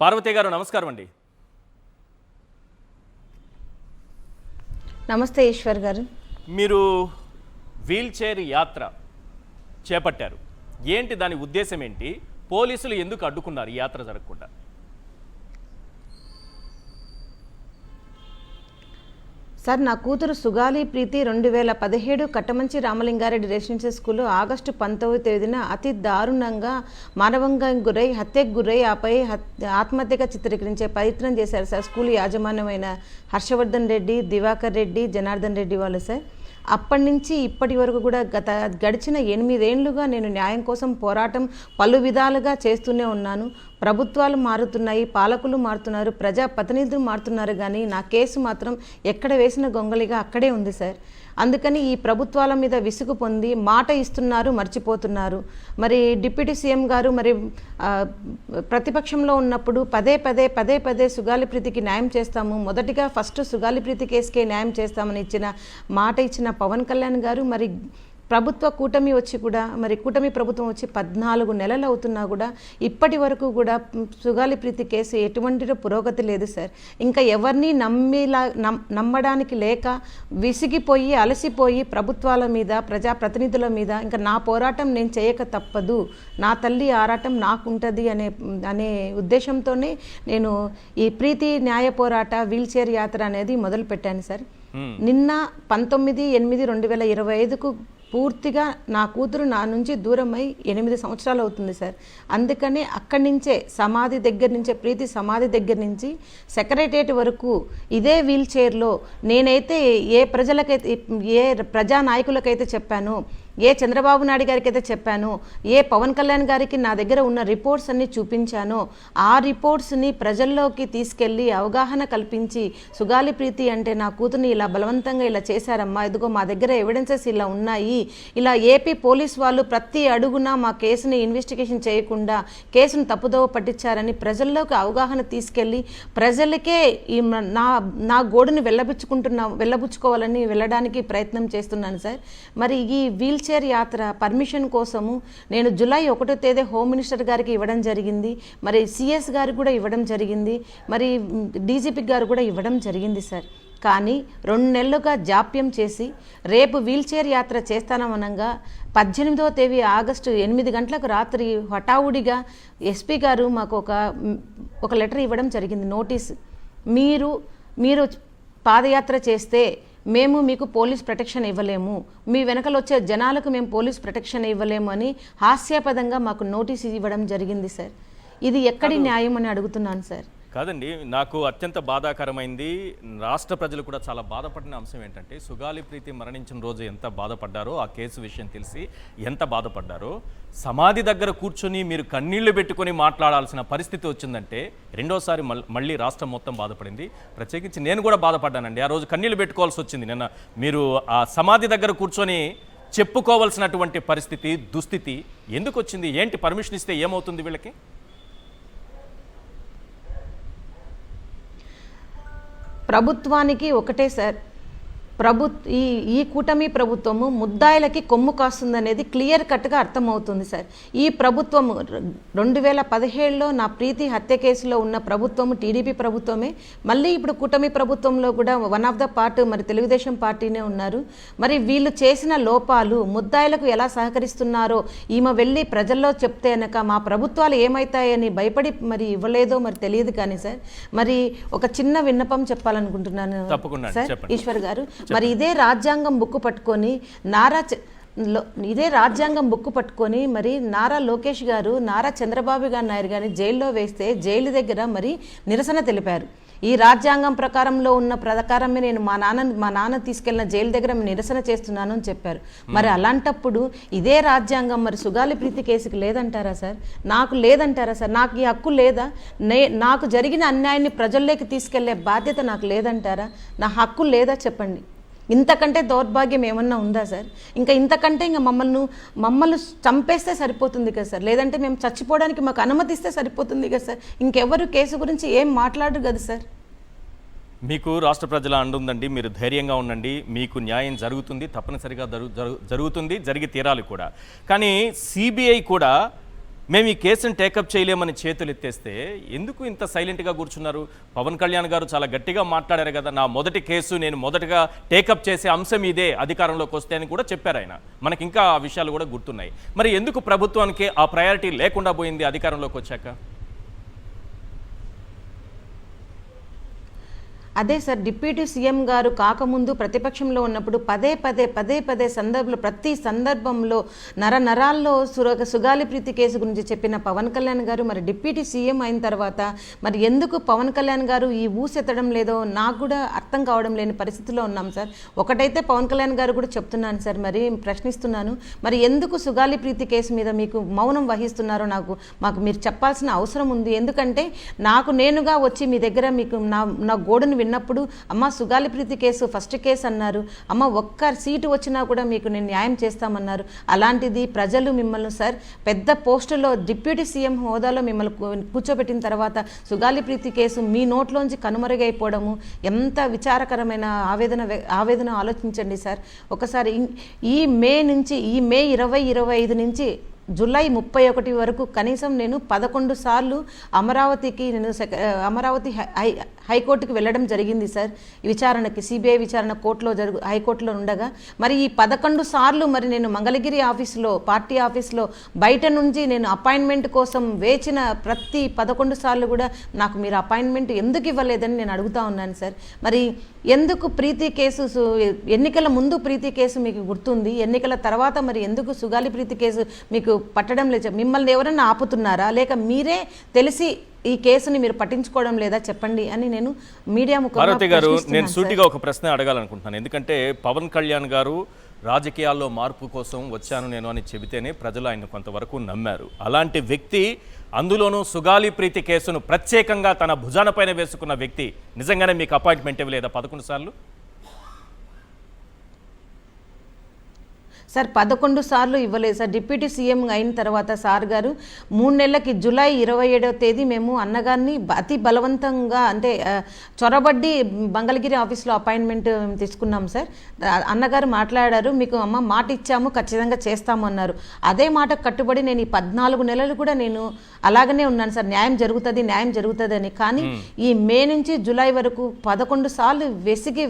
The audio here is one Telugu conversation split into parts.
పార్వతి గారు నమస్కారం అండి. నమస్తే ఈశ్వర్ గారు. మీరు వీల్ చైర్ యాత్ర చేపట్టారు, ఏంటి దాని ఉద్దేశం ఏంటి? పోలీసులు ఎందుకు అడ్డుకున్నారు ఈ యాత్ర జరగకుండా? సార్, నా కూతురు సుగాలి ప్రీతి 2017 కట్టమంచి రామలింగారెడ్డి రెసిడెన్షియల్ స్కూల్లో ఆగస్టు 19వ తేదీన అతి దారుణంగా మానవంగం గురై హత్యకు గురై ఆపై ఆత్మహత్యగా చిత్రీకరించే ప్రయత్నం చేశారు సార్ స్కూల్ యాజమాన్యమైన హర్షవర్ధన్ రెడ్డి, దివాకర్ రెడ్డి, జనార్దన్ రెడ్డి వాళ్ళు సార్. అప్పటి నుంచి ఇప్పటి వరకు కూడా గడిచిన 8 ఏళ్లుగా నేను న్యాయం కోసం పోరాటం పలు విధాలుగా చేస్తూనే ఉన్నాను. ప్రభుత్వాలు మారుతున్నాయి, పాలకులు మారుతున్నారు, ప్రజాప్రతినిధులు మారుతున్నారు, కానీ నా కేసు మాత్రం ఎక్కడ వేసిన గొంగళిగా అక్కడే ఉంది సార్. అందుకని ఈ ప్రభుత్వాల మీద విసుగు పొంది మాట ఇస్తున్నారు, మర్చిపోతున్నారు. మరి డిప్యూటీ సీఎం గారు మరి ప్రతిపక్షంలో ఉన్నప్పుడు పదే పదే సుగాలి ప్రీతికి న్యాయం చేస్తాము, మొదటిగా ఫస్ట్ సుగాలి ప్రీతి కేసుకే న్యాయం చేస్తామని మాట ఇచ్చిన పవన్ కళ్యాణ్ గారు మరి కూటమి ప్రభుత్వం వచ్చి 14 నెలలు అవుతున్నా కూడా ఇప్పటి వరకు కూడా సుగాలి ప్రీతి కేసు ఎటువంటి పురోగతి లేదు సార్. ఇంకా ఎవరిని నమ్మడానికి లేక విసిగిపోయి అలసిపోయి ప్రభుత్వాల మీద, ప్రజాప్రతినిధుల మీద ఇంకా నా పోరాటం నేను చేయక తప్పదు, నా తల్లి ఆరాటం నాకుంటుంది అనే ఉద్దేశంతోనే నేను ఈ ప్రీతి న్యాయ పోరాట వీల్ చైర్ యాత్ర అనేది మొదలు పెట్టాను సార్. నిన్న 19/8/2025కు పూర్తిగా నా కూతురు నా నుంచి దూరమై 8 సంవత్సరాలు అవుతుంది సార్. అందుకని అక్కడి నుంచే ప్రీతి సమాధి దగ్గర నుంచి సెక్రటేరియట్ వరకు ఇదే వీల్ చైర్లో నేనైతే ఏ ప్రజానాయకులకైతే చెప్పానో, ఏ చంద్రబాబు నాయుడు గారికి అయితే చెప్పాను, ఏ పవన్ కళ్యాణ్ గారికి నా దగ్గర ఉన్న రిపోర్ట్స్ అన్ని చూపించానో ఆ రిపోర్ట్స్ని ప్రజల్లోకి తీసుకెళ్ళి అవగాహన కల్పించి సుగాలి ప్రీతి అంటే నా కూతుర్ని ఇలా బలవంతంగా ఇలా చేశారమ్మా, ఇదిగో మా దగ్గర ఎవిడెన్సెస్ ఇలా ఉన్నాయి, ఇలా ఏపీ పోలీస్ వాళ్ళు ప్రతి అడుగున మా కేసుని ఇన్వెస్టిగేషన్ చేయకుండా కేసును తప్పుదోవ పట్టించారని ప్రజల్లోకి అవగాహన తీసుకెళ్ళి ప్రజలకే నా గోడుని వెళ్ళబుచ్చుకోవాలని వెళ్ళడానికి ప్రయత్నం చేస్తున్నాను సార్. మరి ఈ వీల్ చైర్ యాత్ర పర్మిషన్ కోసము నేను జూలై 1వ తేదీ హోమ్ మినిస్టర్ గారికి ఇవ్వడం జరిగింది, మరి సిఎస్ గారికి కూడా ఇవ్వడం జరిగింది, మరి డీజీపీ గారు కూడా ఇవ్వడం జరిగింది సార్. కానీ 2 నెలలుగా జాప్యం చేసి రేపు వీల్ చైర్ యాత్ర చేస్తానమనగా 18వ తేదీ ఆగస్టు 8 గంటలకు రాత్రి హఠావుడిగా ఎస్పీ గారు మాకు ఒక లెటర్ ఇవ్వడం జరిగింది, నోటీస్. మీరు పాదయాత్ర చేస్తే మేము మీకు పోలీస్ ప్రొటెక్షన్ ఇవ్వలేము, మీ వెనకలు వచ్చే జనాలకు మేము పోలీస్ ప్రొటెక్షన్ ఇవ్వలేము అని హాస్యాపదంగా మాకు నోటీస్ ఇవ్వడం జరిగింది సార్. ఇది ఎక్కడి న్యాయం అని అడుగుతున్నాను సార్. కాదండి, నాకు అత్యంత బాధాకరమైంది, రాష్ట్ర ప్రజలు కూడా చాలా బాధపడిన అంశం ఏంటంటే సుగాలి ప్రీతి మరణించిన రోజు ఎంత బాధపడ్డారో, ఆ కేసు విషయం తెలిసి ఎంత బాధపడ్డారో, సమాధి దగ్గర కూర్చొని మీరు కన్నీళ్లు పెట్టుకొని మాట్లాడాల్సిన పరిస్థితి వచ్చిందంటే రెండోసారి మళ్ళీ రాష్ట్రం మొత్తం బాధపడింది. ప్రత్యేకించి నేను కూడా బాధపడ్డానండి. ఆ రోజు కన్నీళ్లు పెట్టుకోవాల్సి వచ్చింది. నిన్న మీరు ఆ సమాధి దగ్గర కూర్చొని చెప్పుకోవాల్సినటువంటి పరిస్థితి, దుస్థితి ఎందుకు వచ్చింది? ఏంటి? పర్మిషన్ ఇస్తే ఏమవుతుంది వీళ్ళకి? ప్రభుత్వానికి ఒకటే సార్, ఈ కూటమి ప్రభుత్వము ముద్దాయిలకి కొమ్ము కాస్తుందనేది క్లియర్ కట్గా అర్థమవుతుంది సార్. ఈ ప్రభుత్వము 2017లో నా ప్రీతి హత్య కేసులో ఉన్న ప్రభుత్వము టీడీపీ ప్రభుత్వమే, మళ్ళీ ఇప్పుడు కూటమి ప్రభుత్వంలో కూడా వన్ ఆఫ్ ద పార్ట్ మరి తెలుగుదేశం పార్టీనే ఉన్నారు. మరి వీళ్ళు చేసిన లోపాలు ముద్దాయిలకు ఎలా సహకరిస్తున్నారో ఈమె వెళ్ళి ప్రజల్లో చెప్తే కనుక మా ప్రభుత్వాలు ఏమవుతాయని భయపడి మరి ఇవ్వలేదో మరి తెలియదు. కానీ సార్, మరి ఒక చిన్న విన్నపం చెప్పాలనుకుంటున్నాను సార్ ఈశ్వర్ గారు. మరి ఇదే రాజ్యాంగం బుక్కు పట్టుకొని మరి నారా లోకేష్ గారు, నారా చంద్రబాబు నాయుడు గారిని జైల్లో వేస్తే జైలు దగ్గర మరి నిరసన తెలిపారు. ఈ రాజ్యాంగం ప్రకారంలో ఉన్న ప్రకారమే నేను మా నాన్న తీసుకెళ్లిన జైలు దగ్గర నిరసన చేస్తున్నాను అని చెప్పారు. మరి అలాంటప్పుడు ఇదే రాజ్యాంగం మరి సుగాలి ప్రీతి కేసుకి లేదంటారా సార్? నాకు లేదంటారా సార్? నాకు ఈ హక్కు లేదా? నాకు జరిగిన అన్యాయాన్ని ప్రజల్లోకి తీసుకెళ్లే బాధ్యత నాకు లేదంటారా? నా హక్కు లేదా చెప్పండి. ఇంతకంటే దౌర్భాగ్యం ఏమన్నా ఉందా సార్? ఇంతకంటే మమ్మల్ని చంపేస్తే సరిపోతుంది కదా సార్, లేదంటే మేము చచ్చిపోవడానికి మాకు అనుమతిస్తే సరిపోతుంది కదా సార్. ఇంకెవరు కేసు గురించి ఏం మాట్లాడరు కదా సార్. మీకు రాష్ట్ర ప్రజల అండుందండి, మీరు ధైర్యంగా ఉండండి, మీకు న్యాయం జరుగుతుంది, తప్పనిసరిగా జరుగుతుంది, జరిగి తీరాలి కూడా. కానీ సిబిఐ కూడా మేము ఈ కేసును టేకప్ చేయలేమని చేతులు ఎత్తేస్తే ఎందుకు ఇంత సైలెంట్గా కూర్చున్నారు? పవన్ కళ్యాణ్ గారు చాలా గట్టిగా మాట్లాడారు కదా, నా మొదటి కేసు నేను మొదటగా టేకప్ చేసే అంశం ఇదే అధికారంలోకి వస్తే అని కూడా చెప్పారు ఆయన. మనకి ఇంకా ఆ విషయాలు కూడా గుర్తున్నాయి. మరి ఎందుకు ప్రభుత్వానికి ఆ ప్రయారిటీ లేకుండా పోయింది అధికారంలోకి వచ్చాక? అదే సార్, డిప్యూటీ సీఎం గారు కాకముందు ప్రతిపక్షంలో ఉన్నప్పుడు పదే పదే ప్రతి సందర్భంలో నరాల్లో సుగాలి ప్రీతి కేసు గురించి చెప్పిన పవన్ కళ్యాణ్ గారు మరి డిప్యూటీ సీఎం అయిన తర్వాత మరి ఎందుకు పవన్ కళ్యాణ్ గారు ఈ ఊసెత్తడం లేదో నాకు కూడా అర్థం కావడం లేని పరిస్థితిలో ఉన్నాం సార్. ఒకటైతే పవన్ కళ్యాణ్ గారు కూడా చెప్తున్నాను సార్, మరి ప్రశ్నిస్తున్నాను, మరి ఎందుకు సుగాలి ప్రీతి కేసు మీద మీకు మౌనం వహిస్తున్నారో మాకు మీరు చెప్పాల్సిన అవసరం ఉంది. ఎందుకంటే నేనుగా వచ్చి మీ దగ్గర మీకు నా గోడును విన్నప్పుడు అమ్మ సుగాలి ప్రీతి కేసు ఫస్ట్ కేసు అన్నారు, అమ్మ ఒక్క సీటు వచ్చినా కూడా మీకు నేను న్యాయం చేస్తామన్నారు. అలాంటిది ప్రజలు మిమ్మల్ని సార్ పెద్ద పోస్టులో డిప్యూటీ సీఎం హోదాలో మిమ్మల్ని కూర్చోబెట్టిన తర్వాత సుగాలి ప్రీతి కేసు మీ నోట్లోంచి కనుమరుగైపోవడము ఎంత విచారకరమైన ఆవేదన ఆలోచించండి సార్. ఒకసారి ఈ మే 2025 నుంచి జూలై 31 వరకు కనీసం నేను 11 సార్లు అమరావతి హైకోర్టుకి వెళ్ళడం జరిగింది సార్ విచారణకి. సిబిఐ విచారణ హైకోర్టులో ఉండగా మరి ఈ 11 సార్లు మరి నేను మంగళగిరి ఆఫీసులో పార్టీ ఆఫీస్లో బయట నుంచి నేను అపాయింట్మెంట్ కోసం వేచిన ప్రతి 11 సార్లు కూడా నాకు మీరు అపాయింట్మెంట్ ఎందుకు ఇవ్వలేదని నేను అడుగుతా ఉన్నాను సార్. మరి ఎందుకు ప్రీతి కేసు ఎన్నికల ముందు ప్రీతి కేసు మీకు గుర్తుంది, ఎన్నికల తర్వాత మరి ఎందుకు సుగాలి ప్రీతి కేసు మీకు పట్టడం లేదు? మిమ్మల్ని ఎవరైనా ఆపుతున్నారా, లేక మీరే తెలిసి ఈ కేసుని మీరు పట్టించుకోవడం లేదా చెప్పండి అని నేను మీడియా భారతి గారు నేను సూటిగా ఒక ప్రశ్న అడగాలనుకుంటున్నాను. ఎందుకంటే పవన్ కళ్యాణ్ గారు రాజకీయాల్లో మార్పు కోసం వచ్చాను నేను అని చెబితేనే ప్రజలు ఆయన కొంతవరకు నమ్మారు. అలాంటి వ్యక్తి, అందులోనూ సుగాలి ప్రీతి కేసును ప్రత్యేకంగా తన భుజానపైన వేసుకున్న వ్యక్తి నిజంగానే మీకు అపాయింట్మెంట్ ఇవ్వలేదా 11 సార్లు? సార్ 11 సార్లు ఇవ్వలేదు సార్. డిప్యూటీ సీఎం అయిన తర్వాత సార్ గారు 3 నెలలకి జూలై 27వ తేదీ మేము అన్నగారిని అతి బలవంతంగా అంటే చొరబడ్డి మంగళగిరి ఆఫీస్లో అపాయింట్మెంట్ తీసుకున్నాం సార్. అన్నగారు మాట్లాడారు, మీకు అమ్మ మాట ఇచ్చాము ఖచ్చితంగా చేస్తాము అన్నారు. అదే మాటకు కట్టుబడి నేను ఈ 14 నెలలు కూడా నేను అలాగనే ఉన్నాను సార్, న్యాయం జరుగుతుంది అని. కానీ ఈ మే నుంచి జూలై వరకు 11 సార్లు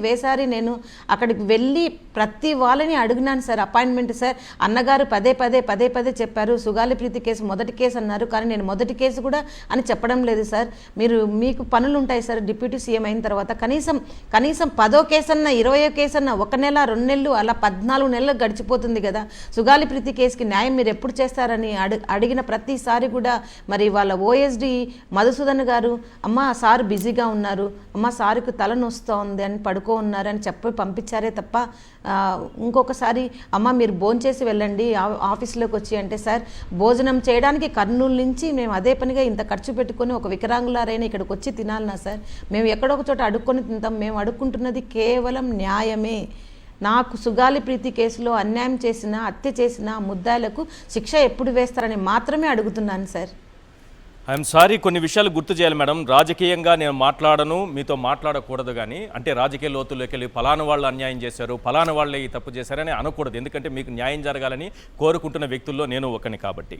వేసారి నేను అక్కడికి వెళ్ళి ప్రతి వాళ్ళని అడిగినాను సార్ అపాయింట్మెంట్. సార్ అన్నగారు పదే పదే చెప్పారు సుగాలి ప్రీతి కేసు మొదటి కేసు అన్నారు, కానీ నేను మొదటి కేసు కూడా అని చెప్పడం లేదు సార్. మీకు పనులు ఉంటాయి సార్ డిప్యూటీ సీఎం అయిన తర్వాత. కనీసం 10వ కేసు అన్న 20వ కేసు అన్న 1 నెల 2 నెలలు అలా 14 నెలలు గడిచిపోతుంది కదా. సుగాలి ప్రీతి కేసుకి న్యాయం మీరు ఎప్పుడు చేస్తారని అడిగిన ప్రతిసారి కూడా మరి వాళ్ళ ఓఎస్డి మధుసూదన్ గారు అమ్మ సార్ బిజీగా ఉన్నారు, అమ్మ సార్కు తలనొస్తోంది అని పడుకో ఉన్నారు అని చెప్పి పంపించారే తప్ప ఇంకొకసారి అమ్మ మీరు భోంచేసి వెళ్ళండి ఆఫీస్లోకి వచ్చి అంటే సార్ భోజనం చేయడానికి కర్నూలు నుంచి మేము అదే పనిగా ఇంత ఖర్చు పెట్టుకొని ఒక వికరాంగులారైనా ఇక్కడికి వచ్చి తినాలన్నా సార్? మేము ఎక్కడొక చోట అడుక్కొని తింటాం. మేము అడుక్కుంటున్నది కేవలం న్యాయమే. నాకు సుగాలి ప్రీతి కేసులో అన్యాయం చేసిన హత్య చేసిన ముద్దాయిలకు శిక్ష ఎప్పుడు వేస్తారని మాత్రమే అడుగుతున్నాను సార్. ఐఎమ్ సారీ, కొన్ని విషయాలు గుర్తు చేయాలి మేడం. రాజకీయంగా నేను మాట్లాడను, మీతో మాట్లాడకూడదు, కానీ అంటే రాజకీయ లోతుల్లోకి వెళ్ళి ఫలానా వాళ్ళు అన్యాయం చేశారు, ఫలానా వాళ్ళే ఈ తప్పు చేశారని అనకూడదు. ఎందుకంటే మీకు న్యాయం జరగాలని కోరుకుంటున్న వ్యక్తుల్లో నేను ఒకని కాబట్టి.